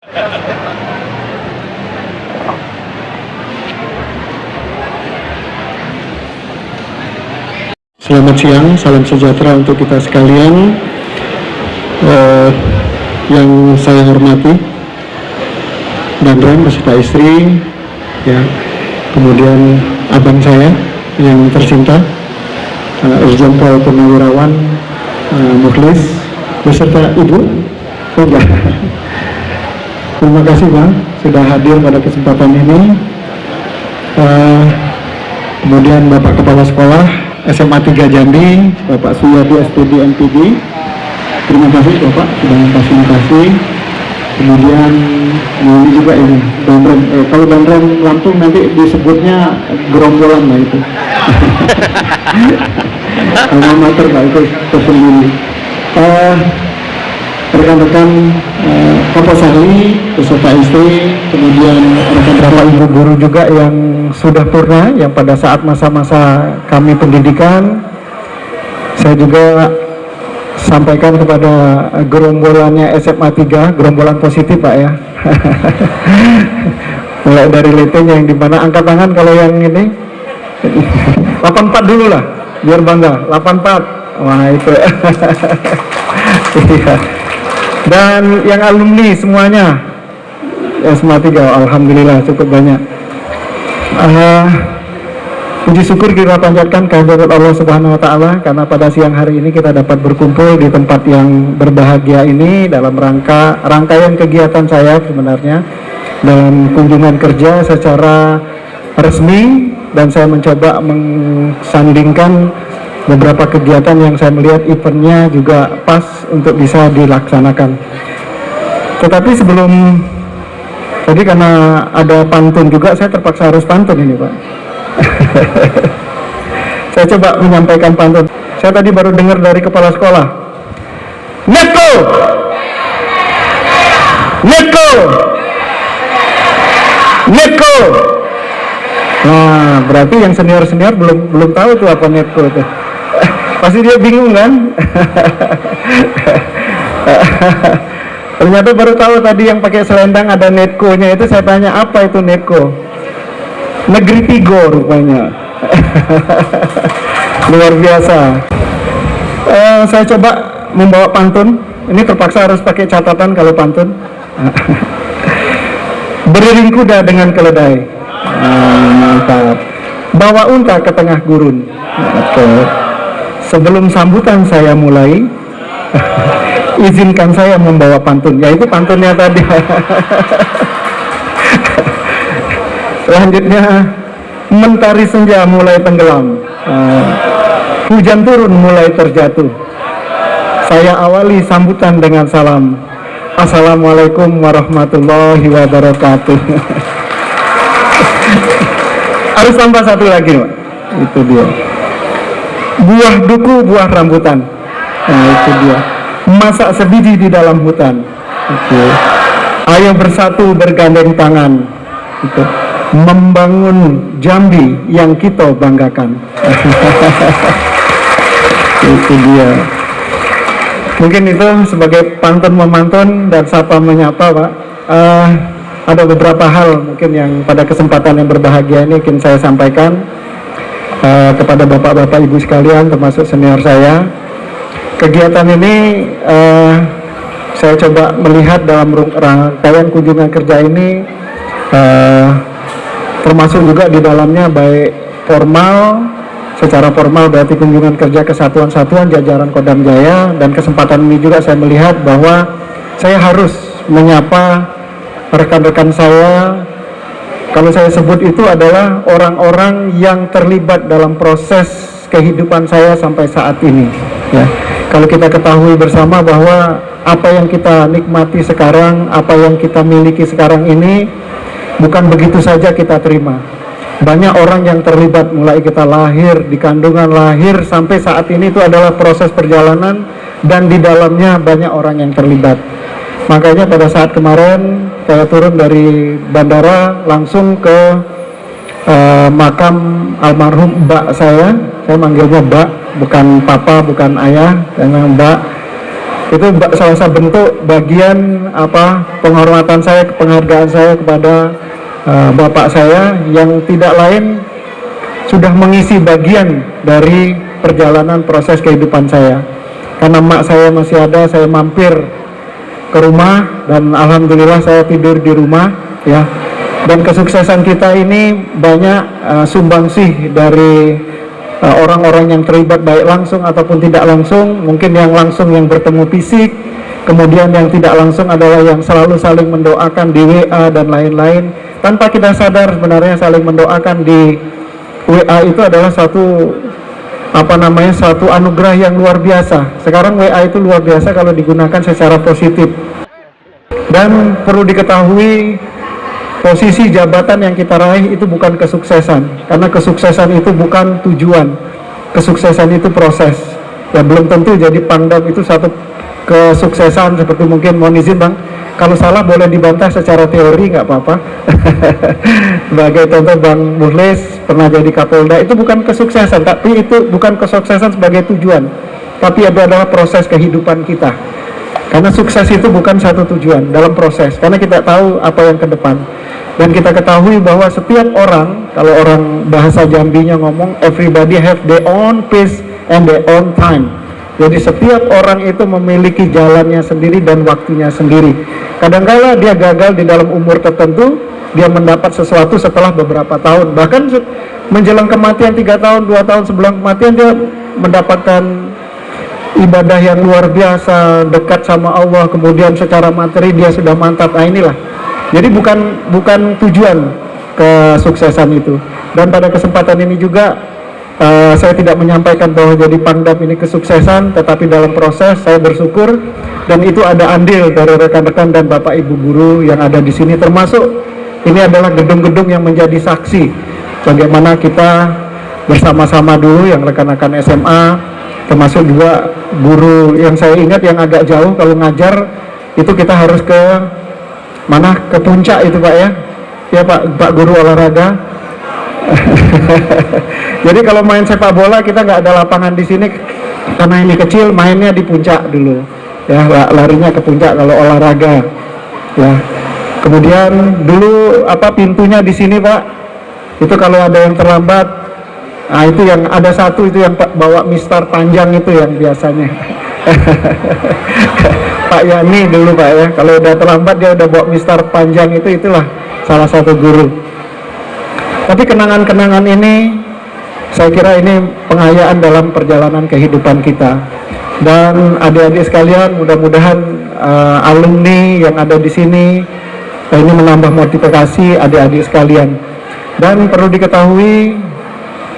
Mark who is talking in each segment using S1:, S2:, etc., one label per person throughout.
S1: Selamat siang, salam sejahtera untuk kita sekalian. Yang saya hormati, Bandren beserta istri, ya, kemudian abang saya yang tercinta, Irjen Pol Purnawirawan Mukhlis beserta ibu. Terima kasih Bang sudah hadir pada kesempatan ini. Kemudian Bapak Kepala Sekolah SMA 3 Jambi, Bapak Suyadi SPD MPD. Terima kasih Bapak sudah memfasilitasi. Kemudian ini juga ini Bandren. Kalau Bandren Lampung nanti disebutnya gerombolan lah itu. Alma mater Pak itu tersendiri. Rekan-rekan Komposari beserta istri, kemudian rekan-rekan ibu guru juga yang sudah purna, yang pada saat masa-masa kami pendidikan, saya juga sampaikan kepada gerombolannya SMA 3, gerombolan positif Pak ya. Mulai dari letenya yang dimana angkat tangan kalau yang ini 84 dulu lah, biar bangga, 84, wah itu. Iya. Dan yang alumni semuanya SMA 3, alhamdulillah cukup banyak. Puji syukur kita panjatkan kehadirat Allah Subhanahu wa Ta'ala karena pada siang hari ini kita dapat berkumpul di tempat yang berbahagia ini dalam rangkaian kegiatan saya sebenarnya dalam kunjungan kerja secara resmi, dan saya mencoba mengsandingkan beberapa kegiatan yang saya melihat eventnya juga pas untuk bisa dilaksanakan. Tetapi sebelum tadi karena ada pantun juga, saya terpaksa harus pantun ini Pak. Saya coba menyampaikan pantun. Saya tadi baru dengar dari kepala sekolah. Netko, Netko, Netko. Nah, berarti yang senior-senior belum tahu tuh apa Netko itu. Pasti dia bingung kan? Ternyata baru tahu tadi yang pakai selendang ada Netko-nya itu. Saya tanya apa itu Netko? Negeri Tigo rupanya. Luar biasa. Saya coba membawa pantun. Ini terpaksa harus pakai catatan kalau pantun. Beriring kuda dengan keledai. Mantap. Bawa unta ke tengah gurun. Oke. Sebelum sambutan saya mulai, izinkan saya membawa pantun. Ya itu pantunnya tadi. Selanjutnya, mentari senja mulai tenggelam, hujan turun mulai terjatuh. Saya awali sambutan dengan salam. Assalamualaikum warahmatullahi wabarakatuh. Harus tambah satu lagi, Pak. Itu dia. Buah duku, buah rambutan. Nah, itu dia. Masak sebiji di dalam hutan. Oke. Ayo bersatu bergandeng tangan. Itu. Membangun Jambi yang kita banggakan. Itu dia. Mungkin itu sebagai pantun memantun dan sapa menyapa Pak. Ada beberapa hal mungkin yang pada kesempatan yang berbahagia ini ingin saya sampaikan kepada bapak-bapak ibu sekalian termasuk senior saya. Kegiatan ini saya coba melihat dalam rangkaian kunjungan kerja ini, termasuk juga di dalamnya baik formal, secara formal berarti kunjungan kerja ke satuan-satuan jajaran Kodam Jaya, dan kesempatan ini juga saya melihat bahwa saya harus menyapa rekan-rekan saya. Kalau saya sebut itu adalah orang-orang yang terlibat dalam proses kehidupan saya sampai saat ini. Ya, kalau kita ketahui bersama bahwa apa yang kita nikmati sekarang, apa yang kita miliki sekarang ini, bukan begitu saja kita terima. Banyak orang yang terlibat mulai kita lahir, di kandungan lahir sampai saat ini itu adalah proses perjalanan, dan di dalamnya banyak orang yang terlibat. Makanya pada saat kemarin saya turun dari bandara langsung ke makam almarhum mbak saya manggilnya mbak, bukan papa, bukan ayah, saya memang mbak. Itu salah satu bentuk bagian penghormatan saya, penghargaan saya kepada bapak saya yang tidak lain sudah mengisi bagian dari perjalanan proses kehidupan saya. Karena mak saya masih ada, saya mampir ke rumah dan alhamdulillah saya tidur di rumah, ya. Dan kesuksesan kita ini banyak sumbangsih dari orang-orang yang terlibat, baik langsung ataupun tidak langsung. Mungkin yang langsung yang bertemu fisik, kemudian yang tidak langsung adalah yang selalu saling mendoakan di WA dan lain-lain. Tanpa kita sadar sebenarnya saling mendoakan di WA itu adalah satu anugerah yang luar biasa. Sekarang WA itu luar biasa kalau digunakan secara positif. Dan perlu diketahui, posisi jabatan yang kita raih itu bukan kesuksesan, karena kesuksesan itu bukan tujuan, kesuksesan itu proses. Ya belum tentu jadi pangdam itu satu kesuksesan. Seperti mungkin, mohon izin Bang, kalau salah boleh dibantah secara teori, nggak apa-apa. Sebagai contoh, Bang Muhlis pernah jadi Kapolda, itu bukan kesuksesan, tapi itu bukan kesuksesan sebagai tujuan, tapi itu adalah proses kehidupan kita. Karena sukses itu bukan satu tujuan dalam proses, karena kita tahu apa yang ke depan. Dan kita ketahui bahwa setiap orang, kalau orang bahasa Jambinya ngomong, everybody have their own pace and their own time. Jadi setiap orang itu memiliki jalannya sendiri dan waktunya sendiri. Kadang-kala dia gagal di dalam umur tertentu, dia mendapat sesuatu setelah beberapa tahun. Bahkan menjelang kematian 3 tahun, 2 tahun sebelum kematian, dia mendapatkan ibadah yang luar biasa, dekat sama Allah, kemudian secara materi dia sudah mantap. Nah inilah. Jadi bukan tujuan kesuksesan itu. Dan pada kesempatan ini juga saya tidak menyampaikan bahwa jadi pangdam ini kesuksesan, tetapi dalam proses saya bersyukur dan itu ada andil dari rekan-rekan dan Bapak Ibu guru yang ada di sini, termasuk ini adalah gedung-gedung yang menjadi saksi bagaimana kita bersama-sama dulu yang rekan-rekan SMA, termasuk juga guru yang saya ingat yang agak jauh kalau ngajar itu kita harus ke mana, ke puncak itu Pak ya, ya Pak Guru olahraga. Jadi kalau main sepak bola kita nggak ada lapangan di sini karena ini kecil, mainnya di puncak dulu ya, larinya ke puncak kalau olahraga ya. Kemudian dulu pintunya di sini Pak, itu kalau ada yang terlambat, nah itu yang ada satu itu yang bawa mistar panjang itu yang biasanya Pak Yani dulu Pak ya, kalau udah terlambat dia udah bawa mistar panjang itulah salah satu guru. Tapi kenangan-kenangan ini saya kira ini pengayaan dalam perjalanan kehidupan kita. Dan adik-adik sekalian, mudah-mudahan alumni yang ada di sini ini menambah motivasi adik-adik sekalian. Dan perlu diketahui,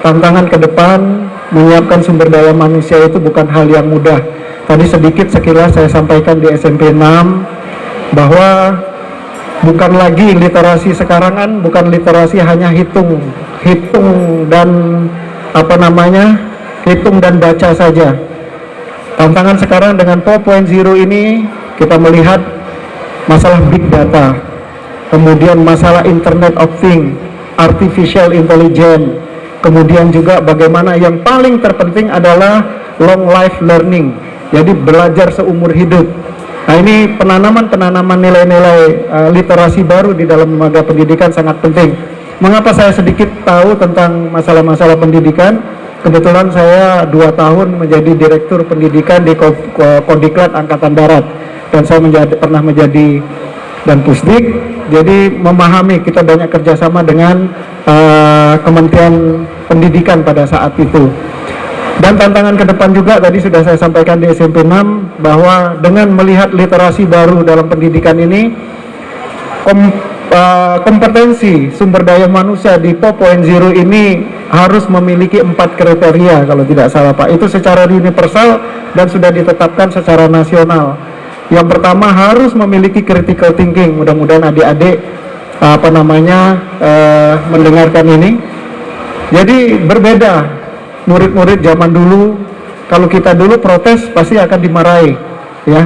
S1: tantangan ke depan menyiapkan sumber daya manusia itu bukan hal yang mudah. Tadi sedikit sekilas saya sampaikan di SMP 6 bahwa bukan lagi literasi sekarang kan, bukan literasi hanya hitung dan hitung dan baca saja. Tantangan sekarang dengan 4.0 ini kita melihat masalah big data, kemudian masalah Internet of Things, artificial intelligence, kemudian juga bagaimana yang paling terpenting adalah long life learning, jadi belajar seumur hidup. Nah ini penanaman nilai-nilai literasi baru di dalam lembaga pendidikan sangat penting. Mengapa saya sedikit tahu tentang masalah-masalah pendidikan? Kebetulan saya 2 tahun menjadi direktur pendidikan di Kondiklat Angkatan Darat, dan saya pernah menjadi dan Pusdik. Jadi memahami, kita banyak kerjasama dengan Kementerian Pendidikan pada saat itu. Dan tantangan ke depan juga tadi sudah saya sampaikan di SMP 6 bahwa dengan melihat literasi baru dalam pendidikan ini, kompetensi sumber daya manusia di 4.0 ini harus memiliki 4 kriteria kalau tidak salah Pak. Itu secara universal dan sudah ditetapkan secara nasional. Yang pertama harus memiliki critical thinking. Mudah-mudahan adik-adik mendengarkan ini. Jadi berbeda murid-murid zaman dulu. Kalau kita dulu protes pasti akan dimarahi ya.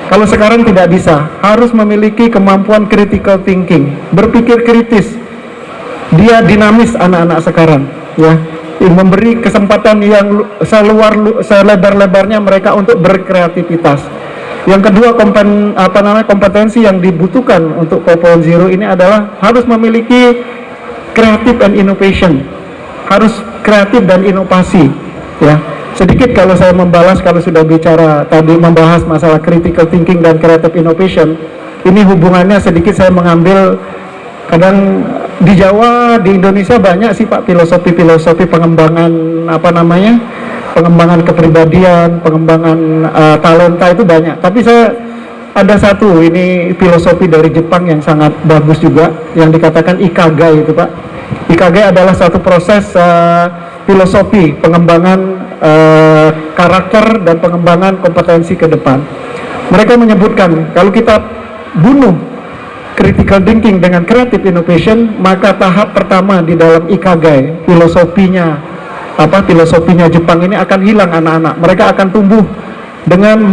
S1: Kalau sekarang tidak bisa, harus memiliki kemampuan critical thinking, berpikir kritis. Dia dinamis anak-anak sekarang ya, memberi kesempatan yang selebar-lebarnya mereka untuk berkreativitas. Yang kedua, kompetensi yang dibutuhkan untuk 4.0 ini adalah harus memiliki creative and innovation, harus kreatif dan inovasi, ya. Sedikit kalau saya membalas, kalau sudah bicara tadi membahas masalah critical thinking dan creative innovation, ini hubungannya sedikit saya mengambil, kadang di Jawa, di Indonesia banyak sih Pak filosofi pengembangan pengembangan kepribadian, pengembangan talenta itu banyak. Tapi saya ada satu, ini filosofi dari Jepang yang sangat bagus juga, yang dikatakan Ikigai itu Pak. Ikigai adalah satu proses filosofi pengembangan karakter dan pengembangan kompetensi ke depan. Mereka menyebutkan kalau kita bunuh critical thinking dengan creative innovation, maka tahap pertama di dalam Ikigai, filosofinya Jepang ini akan hilang anak-anak. Mereka akan tumbuh dengan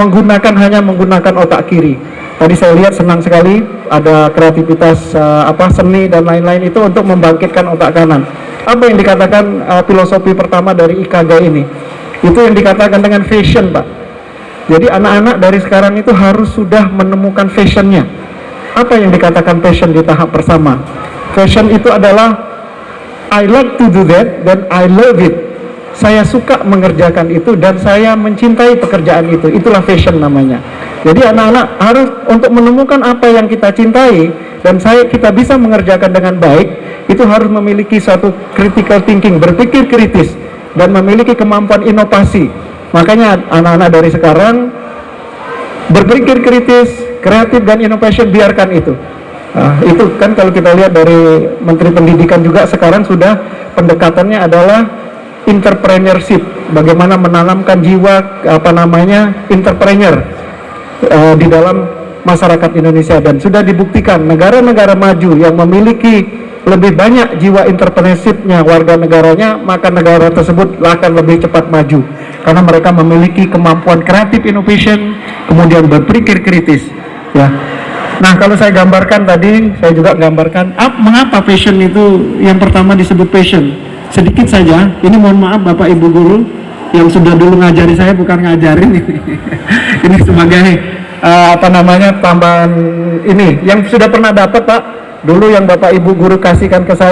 S1: hanya menggunakan otak kiri. Tadi saya lihat senang sekali ada kreativitas seni dan lain-lain itu untuk membangkitkan otak kanan. Apa yang dikatakan filosofi pertama dari Ikigai ini? Itu yang dikatakan dengan fashion, Pak. Jadi anak-anak dari sekarang itu harus sudah menemukan fashionnya. Apa yang dikatakan passion di tahap pertama? Fashion itu adalah I like to do that dan I love it. Saya suka mengerjakan itu dan saya mencintai pekerjaan itu. Itulah fashion namanya. Jadi anak-anak harus untuk menemukan apa yang kita cintai dan kita bisa mengerjakan dengan baik, itu harus memiliki suatu critical thinking, berpikir kritis dan memiliki kemampuan inovasi. Makanya anak-anak dari sekarang berpikir kritis, kreatif dan innovation, biarkan itu. Nah, itu kan kalau kita lihat dari Menteri Pendidikan juga sekarang sudah pendekatannya adalah entrepreneurship, bagaimana menanamkan jiwa entrepreneur di dalam masyarakat Indonesia, dan sudah dibuktikan negara-negara maju yang memiliki lebih banyak jiwa entrepreneurship-nya warga negaranya, maka negara tersebut akan lebih cepat maju karena mereka memiliki kemampuan kreatif innovation, kemudian berpikir kritis, ya. Nah, kalau saya gambarkan tadi, saya juga gambarkan mengapa passion itu yang pertama disebut passion. Sedikit saja, ini mohon maaf Bapak Ibu guru yang sudah dulu ngajari saya, bukan ngajarin ini sebagai tambahan ini yang sudah pernah dapat Pak, dulu yang Bapak Ibu guru kasihkan ke saya.